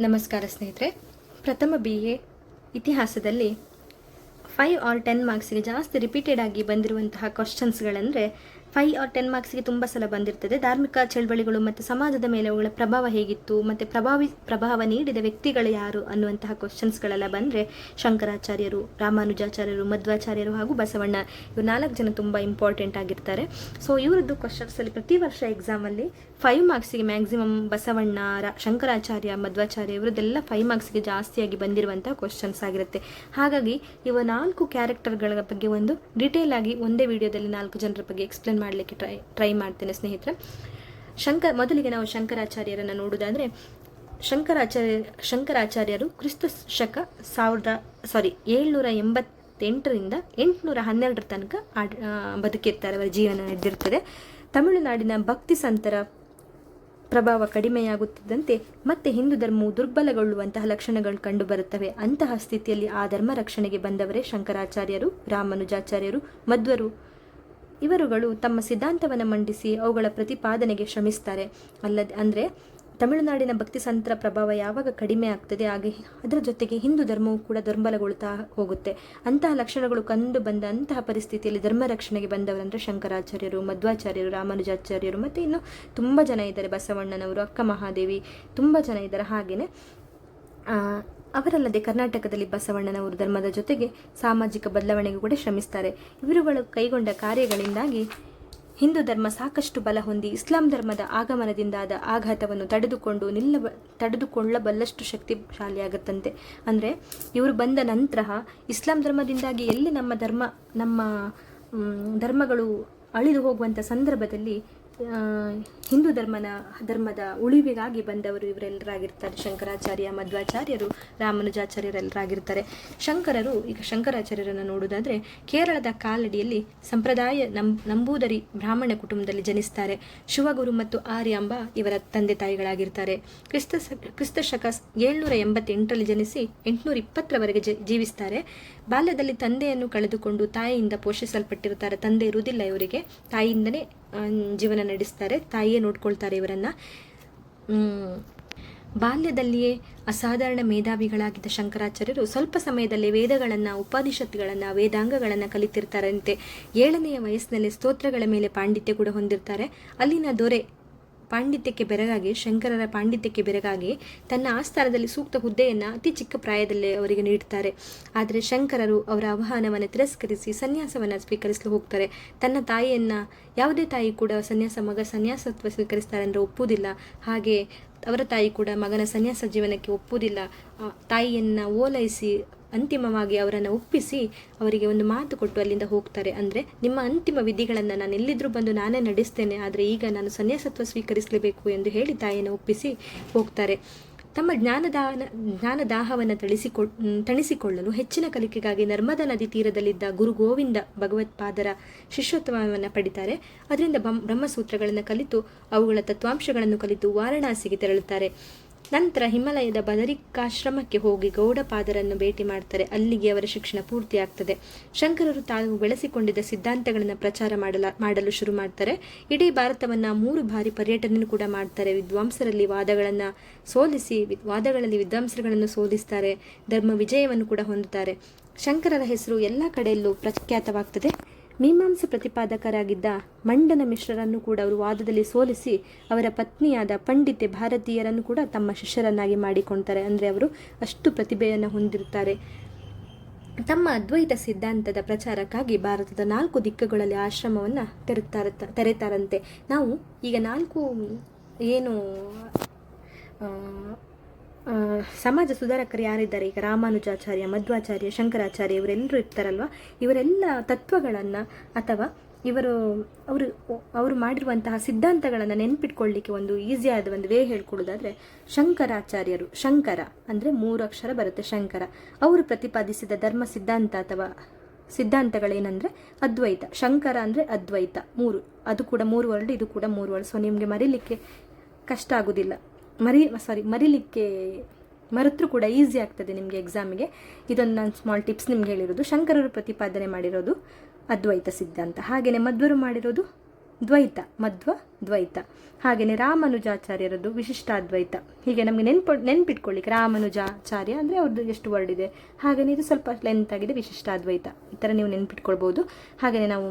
ನಮಸ್ಕಾರ ಸ್ನೇಹಿತರೆ. ಪ್ರಥಮ BA ಇತಿಹಾಸದಲ್ಲಿ 5 ಆರ್ 10 ಮಾರ್ಕ್ಸ್ಗೆ ಜಾಸ್ತಿ ರಿಪೀಟೆಡ್ ಆಗಿ ಬಂದಿರುವಂತಹ ಕ್ವಶನ್ಸ್ಗಳಂದರೆ 5 ಆರ್ 10 ಮಾರ್ಕ್ಸ್ಗೆ ತುಂಬ ಸಲ ಬಂದಿರ್ತದೆ. ಧಾರ್ಮಿಕ ಚಳವಳಿಗಳು ಮತ್ತು ಸಮಾಜದ ಮೇಲೆ ಅವುಗಳ ಪ್ರಭಾವ ಹೇಗಿತ್ತು ಮತ್ತು ಪ್ರಭಾವ ನೀಡಿದ ವ್ಯಕ್ತಿಗಳು ಯಾರು ಅನ್ನುವಂತಹ ಕ್ವಶನ್ಸ್ಗಳೆಲ್ಲ ಬಂದರೆ ಶಂಕರಾಚಾರ್ಯರು, ರಾಮಾನುಜಾಚಾರ್ಯರು, ಮಧ್ವಾಚಾರ್ಯರು ಹಾಗೂ ಬಸವಣ್ಣ, ಇವರು 4 ಜನ ತುಂಬ ಇಂಪಾರ್ಟೆಂಟ್ ಆಗಿರ್ತಾರೆ. ಸೊ ಇವರದ್ದು ಕ್ವಶನ್ಸಲ್ಲಿ ಪ್ರತಿ ವರ್ಷ ಎಕ್ಸಾಮಲ್ಲಿ 5 ಮಾರ್ಕ್ಸಿಗೆ ಮ್ಯಾಕ್ಸಿಮಮ್ ಬಸವಣ್ಣ, ಶಂಕರಾಚಾರ್ಯ, ಮಧ್ವಾಚಾರ್ಯ ಇವರದ್ದೆಲ್ಲ 5 ಮಾರ್ಕ್ಸ್ಗೆ ಜಾಸ್ತಿಯಾಗಿ ಬಂದಿರುವಂಥ ಕ್ವಶನ್ಸ್ ಆಗಿರುತ್ತೆ. ಹಾಗಾಗಿ ಇವ 4 ಕ್ಯಾರೆಕ್ಟರ್ಗಳ ಬಗ್ಗೆ ಒಂದು ಡೀಟೇಲ್ ಆಗಿ ಒಂದೇ ವಿಡಿಯೋದಲ್ಲಿ 4 ಜನರ ಬಗ್ಗೆ ಎಕ್ಸ್ಪ್ಲೇನ್ ಮಾಡಲಿಕ್ಕೆ ಟ್ರೈ ಮಾಡ್ತೇನೆ ಸ್ನೇಹಿತರೆ. ಮೊದಲಿಗೆ ನಾವು ಶಂಕರಾಚಾರ್ಯರನ್ನು ನೋಡೋದಾದರೆ, ಶಂಕರಾಚಾರ್ಯರು ಕ್ರಿಸ್ತ ಶಕ 788ರಿಂದ 812 ತನಕ ಬದುಕಿರ್ತಾರೆ. ಅವರ ಜೀವನ ನಡೆದಿರ್ತದೆ. ತಮಿಳುನಾಡಿನ ಭಕ್ತಿ ಸಂತರ ಪ್ರಭಾವ ಕಡಿಮೆಯಾಗುತ್ತಿದ್ದಂತೆ ಮತ್ತೆ ಹಿಂದೂ ಧರ್ಮವು ದುರ್ಬಲಗೊಳ್ಳುವಂತಹ ಲಕ್ಷಣಗಳು ಕಂಡುಬರುತ್ತವೆ. ಅಂತಹ ಸ್ಥಿತಿಯಲ್ಲಿ ಆ ಧರ್ಮ ರಕ್ಷಣೆಗೆ ಬಂದವರೇ ಶಂಕರಾಚಾರ್ಯರು, ರಾಮಾನುಜಾಚಾರ್ಯರು, ಮಧ್ವರು. ಇವರುಗಳು ತಮ್ಮ ಸಿದ್ಧಾಂತವನ್ನು ಮಂಡಿಸಿ ಅವುಗಳ ಪ್ರತಿಪಾದನೆಗೆ ಶ್ರಮಿಸ್ತಾರೆ. ಅಂದರೆ ತಮಿಳುನಾಡಿನ ಭಕ್ತಿ ಸಂತರ ಪ್ರಭಾವ ಯಾವಾಗ ಕಡಿಮೆ ಆಗ್ತದೆ ಹಾಗೆ ಅದರ ಜೊತೆಗೆ ಹಿಂದೂ ಧರ್ಮವು ಕೂಡ ದುರ್ಬಲಗೊಳ್ತಾ ಹೋಗುತ್ತೆ. ಅಂತಹ ಲಕ್ಷಣಗಳು ಕಂಡು ಬಂದ ಅಂತಹ ಪರಿಸ್ಥಿತಿಯಲ್ಲಿ ಧರ್ಮ ರಕ್ಷಣೆಗೆ ಬಂದವರಂದರೆ ಶಂಕರಾಚಾರ್ಯರು, ಮಧ್ವಾಚಾರ್ಯರು, ರಾಮಾನುಜಾಚಾರ್ಯರು ಮತ್ತು ಇನ್ನು ತುಂಬ ಜನ ಇದ್ದಾರೆ. ಬಸವಣ್ಣನವರು, ಅಕ್ಕ ಮಹಾದೇವಿ, ತುಂಬ ಜನ ಇದ್ದಾರೆ. ಹಾಗೆಯೇ ಅವರಲ್ಲದೆ ಕರ್ನಾಟಕದಲ್ಲಿ ಬಸವಣ್ಣನವರು ಧರ್ಮದ ಜೊತೆಗೆ ಸಾಮಾಜಿಕ ಬದಲಾವಣೆಗೂ ಕೂಡ ಶ್ರಮಿಸ್ತಾರೆ. ಇವರುಗಳು ಕೈಗೊಂಡ ಕಾರ್ಯಗಳಿಂದಾಗಿ ಹಿಂದೂ ಧರ್ಮ ಸಾಕಷ್ಟು ಬಲ ಹೊಂದಿ ಇಸ್ಲಾಂ ಧರ್ಮದ ಆಗಮನದಿಂದಾದ ಆಘಾತವನ್ನು ತಡೆದುಕೊಳ್ಳಬಲ್ಲಷ್ಟು ಶಕ್ತಿಶಾಲಿಯಾಗುತ್ತಂತೆ. ಅಂದರೆ ಇವರು ಬಂದ ನಂತರ ಇಸ್ಲಾಂ ಧರ್ಮದಿಂದಾಗಿ ಎಲ್ಲಿ ನಮ್ಮ ಧರ್ಮಗಳು ಅಳಿದು ಹೋಗುವಂಥ ಸಂದರ್ಭದಲ್ಲಿ ಹಿಂದೂ ಧರ್ಮದ ಉಳಿವಿಗಾಗಿ ಬಂದವರು ಇವರೆಲ್ಲರಾಗಿರ್ತಾರೆ. ಶಂಕರಾಚಾರ್ಯ, ಮಧ್ವಾಚಾರ್ಯರು, ರಾಮಾನುಜಾಚಾರ್ಯರೆಲ್ಲರಾಗಿರ್ತಾರೆ. ಶಂಕರಾಚಾರ್ಯರನ್ನು ನೋಡುವುದಾದರೆ ಕೇರಳದ ಕಾಲಡಿಯಲ್ಲಿ ಸಂಪ್ರದಾಯ ನಂಬೂದರಿ ಬ್ರಾಹ್ಮಣ ಕುಟುಂಬದಲ್ಲಿ ಜನಿಸ್ತಾರೆ. ಶಿವಗುರು ಮತ್ತು ಆರ್ಯಾಂಬ ಇವರ ತಂದೆ ತಾಯಿಗಳಾಗಿರ್ತಾರೆ. ಕ್ರಿಸ್ತ ಶಕ 788ರಲ್ಲಿ ಜನಿಸಿ 820ರವರೆಗೆ ಜೀವಿಸ್ತಾರೆ. ಬಾಲ್ಯದಲ್ಲಿ ತಂದೆಯನ್ನು ಕಳೆದುಕೊಂಡು ತಾಯಿಯಿಂದ ಪೋಷಿಸಲ್ಪಟ್ಟಿರುತ್ತಾರೆ. ತಂದೆ ಇರುವುದಿಲ್ಲ ಇವರಿಗೆ, ತಾಯಿಯಿಂದನೇ ಜೀವನ ನಡೆಸ್ತಾರೆ, ತಾಯಿಯೇ ನೋಡ್ಕೊಳ್ತಾರೆ ಇವರನ್ನು. ಬಾಲ್ಯದಲ್ಲಿಯೇ ಅಸಾಧಾರಣ ಮೇಧಾವಿಗಳಾಗಿದ್ದ ಶಂಕರಾಚಾರ್ಯರು ಸ್ವಲ್ಪ ಸಮಯದಲ್ಲಿ ವೇದಗಳನ್ನು, ಉಪನಿಷತ್ತುಗಳನ್ನು, ವೇದಾಂಗಗಳನ್ನು ಕಲಿತಿರ್ತಾರಂತೆ. 7ನೇ ವಯಸ್ಸಿನಲ್ಲಿ ಸ್ತೋತ್ರಗಳ ಮೇಲೆ ಪಾಂಡಿತ್ಯ ಕೂಡ ಹೊಂದಿರ್ತಾರೆ. ಅಲ್ಲಿನ ದೊರೆ ಶಂಕರರ ಪಾಂಡಿತ್ಯಕ್ಕೆ ಬೆರಗಾಗಿ ತನ್ನ ಆಸ್ಥಾನದಲ್ಲಿ ಸೂಕ್ತ ಹುದ್ದೆಯನ್ನು ಅತಿ ಚಿಕ್ಕ ಪ್ರಾಯದಲ್ಲೇ ಅವರಿಗೆ ನೀಡ್ತಾರೆ. ಆದರೆ ಶಂಕರರು ಅವರ ಆಹ್ವಾನವನ್ನು ತಿರಸ್ಕರಿಸಿ ಸನ್ಯಾಸವನ್ನು ಸ್ವೀಕರಿಸಲು ಹೋಗ್ತಾರೆ. ತನ್ನ ತಾಯಿಯನ್ನು ಯಾವುದೇ ತಾಯಿ ಕೂಡ ಸನ್ಯಾಸತ್ವ ಸ್ವೀಕರಿಸ್ತಾರೆ ಅಂದರೆ ಒಪ್ಪುವುದಿಲ್ಲ. ಹಾಗೆ ಅವರ ತಾಯಿ ಕೂಡ ಮಗನ ಸನ್ಯಾಸ ಜೀವನಕ್ಕೆ ಒಪ್ಪುವುದಿಲ್ಲ. ತಾಯಿಯನ್ನು ಓಲೈಸಿ ಅಂತಿಮವಾಗಿ ಅವರನ್ನು ಒಪ್ಪಿಸಿ ಅವರಿಗೆ ಒಂದು ಮಾತು ಕೊಟ್ಟು ಅಲ್ಲಿಂದ ಹೋಗ್ತಾರೆ. ಅಂದರೆ ನಿಮ್ಮ ಅಂತಿಮ ವಿಧಿಗಳನ್ನು ನಾನು ಎಲ್ಲಿದ್ದರೂ ಬಂದು ನಾನೇ ನಡೆಸ್ತೇನೆ, ಆದರೆ ಈಗ ನಾನು ಸನ್ಯಾಸತ್ವ ಸ್ವೀಕರಿಸಲೇಬೇಕು ಎಂದು ಹೇಳಿ ತಾಯಿಯನ್ನು ಒಪ್ಪಿಸಿ ಹೋಗ್ತಾರೆ. ತಮ್ಮ ಜ್ಞಾನದಾಹವನ್ನು ತಣಿಸಿಕೊಳ್ಳಲು ಹೆಚ್ಚಿನ ಕಲಿಕೆಗಾಗಿ ನರ್ಮದಾ ನದಿ ತೀರದಲ್ಲಿದ್ದ ಗುರು ಗೋವಿಂದ ಭಗವತ್ಪಾದರ ಶಿಷ್ಯತ್ವವನ್ನು ಪಡಿತಾರೆ. ಅದರಿಂದ ಬ್ರಹ್ಮಸೂತ್ರಗಳನ್ನು ಕಲಿತು ಅವುಗಳ ತತ್ವಾಂಶಗಳನ್ನು ಕಲಿತು ವಾರಣಾಸಿಗೆ ತೆರಳುತ್ತಾರೆ. ನಂತರ ಹಿಮಾಲಯದ ಬದರಿಕಾಶ್ರಮಕ್ಕೆ ಹೋಗಿ ಗೌಡಪಾದರನ್ನು ಭೇಟಿ ಮಾಡ್ತಾರೆ. ಅಲ್ಲಿಗೆ ಅವರ ಶಿಕ್ಷಣ ಪೂರ್ತಿಯಾಗ್ತದೆ. ಶಂಕರರು ತಾವು ಬೆಳೆಸಿಕೊಂಡಿದ್ದ ಸಿದ್ಧಾಂತಗಳನ್ನು ಪ್ರಚಾರ ಮಾಡಲು ಶುರು ಮಾಡ್ತಾರೆ. ಇಡೀ ಭಾರತವನ್ನು 3 ಬಾರಿ ಪರ್ಯಟನೆ ಕೂಡ ಮಾಡ್ತಾರೆ. ವಾದಗಳಲ್ಲಿ ವಿದ್ವಾಂಸರುಗಳನ್ನು ಸೋಲಿಸ್ತಾರೆ. ಧರ್ಮ ವಿಜಯವನ್ನು ಕೂಡ ಹೊಂದುತ್ತಾರೆ. ಶಂಕರರ ಹೆಸರು ಎಲ್ಲ ಕಡೆಯಲ್ಲೂ ಪ್ರಖ್ಯಾತವಾಗ್ತದೆ. ಮೀಮಾಂಸೆ ಪ್ರತಿಪಾದಕರಾಗಿದ್ದ ಮಂಡನ ಮಿಶ್ರರನ್ನು ಕೂಡ ಅವರು ವಾದದಲ್ಲಿ ಸೋಲಿಸಿ ಅವರ ಪತ್ನಿಯಾದ ಪಂಡಿತೆ ಭಾರತೀಯರನ್ನು ಕೂಡ ತಮ್ಮ ಶಿಷ್ಯರನ್ನಾಗಿ ಮಾಡಿಕೊಳ್ತಾರೆ. ಅಂದರೆ ಅವರು ಅಷ್ಟು ಪ್ರತಿಭೆಯನ್ನು ಹೊಂದಿರುತ್ತಾರೆ. ತಮ್ಮ ಅದ್ವೈತ ಸಿದ್ಧಾಂತದ ಪ್ರಚಾರಕ್ಕಾಗಿ ಭಾರತದ 4 ದಿಕ್ಕುಗಳಲ್ಲಿ ಆಶ್ರಮವನ್ನು ತೆರೆತಾರಂತೆ. ನಾವು ಈಗ 4 ಏನು ಸಮಾಜ ಸುಧಾರಕರು ಯಾರಿದ್ದಾರೆ, ಈಗ ರಾಮಾನುಜಾಚಾರ್ಯ, ಮಧ್ವಾಚಾರ್ಯ, ಶಂಕರಾಚಾರ್ಯ ಇವರೆಲ್ಲರೂ ಇರ್ತಾರಲ್ವ, ಇವರೆಲ್ಲ ತತ್ವಗಳನ್ನು ಅಥವಾ ಅವರು ಮಾಡಿರುವಂತಹ ಸಿದ್ಧಾಂತಗಳನ್ನು ನೆನ್ಪಿಟ್ಕೊಳ್ಳಿಕ್ಕೆ ಒಂದು ಈಸಿಯಾದ ಒಂದು ವೇ ಹೇಳ್ಕೊಳ್ಳೋದಾದರೆ ಶಂಕರಾಚಾರ್ಯರು, ಶಂಕರ ಅಂದರೆ 3 ಅಕ್ಷರ ಬರುತ್ತೆ, ಶಂಕರ. ಅವರು ಪ್ರತಿಪಾದಿಸಿದ ಧರ್ಮ ಸಿದ್ಧಾಂತ ಅಥವಾ ಸಿದ್ಧಾಂತಗಳೇನೆಂದರೆ ಅದ್ವೈತ. ಶಂಕರ ಅಂದರೆ ಅದ್ವೈತ, 3, ಅದು ಕೂಡ 3 ವರ್ಡ್, ಇದು ಕೂಡ 3 ವರ್ಡ್. ಸೊ ನಿಮಗೆ ಮರೀಲಿಕ್ಕೆ ಕಷ್ಟ ಆಗೋದಿಲ್ಲ. ಮರೆತರೂ ಕೂಡ ಈಸಿ ಆಗ್ತದೆ ನಿಮಗೆ ಎಕ್ಸಾಮಿಗೆ. ಇದೊಂದು ನಾನು ಸ್ಮಾಲ್ ಟಿಪ್ಸ್ ನಿಮ್ಗೆ ಹೇಳಿರೋದು. ಶಂಕರರು ಪ್ರತಿಪಾದನೆ ಮಾಡಿರೋದು ಅದ್ವೈತ ಸಿದ್ಧಾಂತ. ಹಾಗೆಯೇ ಮಧ್ವರು ಮಾಡಿರೋದು ದ್ವೈತ, ಮಧ್ವ ದ್ವೈತ. ಹಾಗೆಯೇ ರಾಮಾನುಜಾಚಾರ್ಯರದ್ದು ವಿಶಿಷ್ಟಾದ್ವೈತ. ಹೀಗೆ ನಮಗೆ ನೆನ್ಪಿಟ್ಕೊಳ್ಳಿಕ್ಕೆ ರಾಮಾನುಜಾಚಾರ್ಯ ಅಂದರೆ ಅವ್ರದ್ದು ಎಷ್ಟು ವರ್ಡ್ ಇದೆ, ಹಾಗೆಯೇ ಇದು ಸ್ವಲ್ಪ ಲೆಂತ್ ಆಗಿದೆ ವಿಶಿಷ್ಟಾದ್ವೈತ, ಈ ಥರ ನೀವು ನೆನ್ಪಿಟ್ಕೊಳ್ಬೋದು. ಹಾಗೆಯೇ ನಾವು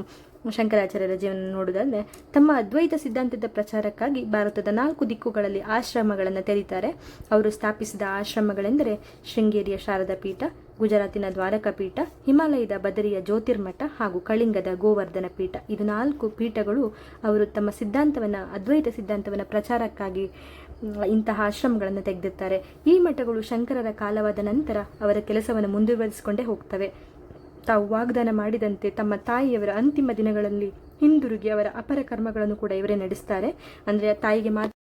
ಶಂಕರಾಚಾರ್ಯರ ಜೀವನ ನೋಡುವುದಾದರೆ ತಮ್ಮ ಅದ್ವೈತ ಸಿದ್ಧಾಂತದ ಪ್ರಚಾರಕ್ಕಾಗಿ ಭಾರತದ 4 ದಿಕ್ಕುಗಳಲ್ಲಿ ಆಶ್ರಮಗಳನ್ನು ತೆರೀತಾರೆ. ಅವರು ಸ್ಥಾಪಿಸಿದ ಆಶ್ರಮಗಳೆಂದರೆ ಶೃಂಗೇರಿಯ ಶಾರದಾ ಪೀಠ, ಗುಜರಾತಿನ ದ್ವಾರಕಾ ಪೀಠ, ಹಿಮಾಲಯದ ಬದರಿಯ ಜ್ಯೋತಿರ್ಮಠ ಹಾಗೂ ಕಳಿಂಗದ ಗೋವರ್ಧನ ಪೀಠ. ಇದು 4 ಪೀಠಗಳು ಅವರು ತಮ್ಮ ಸಿದ್ಧಾಂತವನ್ನು, ಅದ್ವೈತ ಸಿದ್ಧಾಂತವನ್ನು ಪ್ರಚಾರಕ್ಕಾಗಿ ಇಂತಹ ಆಶ್ರಮಗಳನ್ನು ತೆಗೆದಿರ್ತಾರೆ. ಈ ಮಠಗಳು ಶಂಕರರ ಕಾಲವಾದ ನಂತರ ಅವರ ಕೆಲಸವನ್ನು ಮುಂದುವರಿಸಿಕೊಂಡೇ ಹೋಗ್ತವೆ. ತಾವು ವಾಗ್ದಾನ ಮಾಡಿದಂತೆ ತಮ್ಮ ತಾಯಿಯವರ ಅಂತಿಮ ದಿನಗಳಲ್ಲಿ ಹಿಂದಿರುಗಿ ಅವರ ಅಪರ ಕರ್ಮಗಳನ್ನು ಕೂಡ ಇವರೇ ನಡೆಸ್ತಾರೆ. ಅಂದರೆ ತಾಯಿಗೆ ಮಾತ್ರ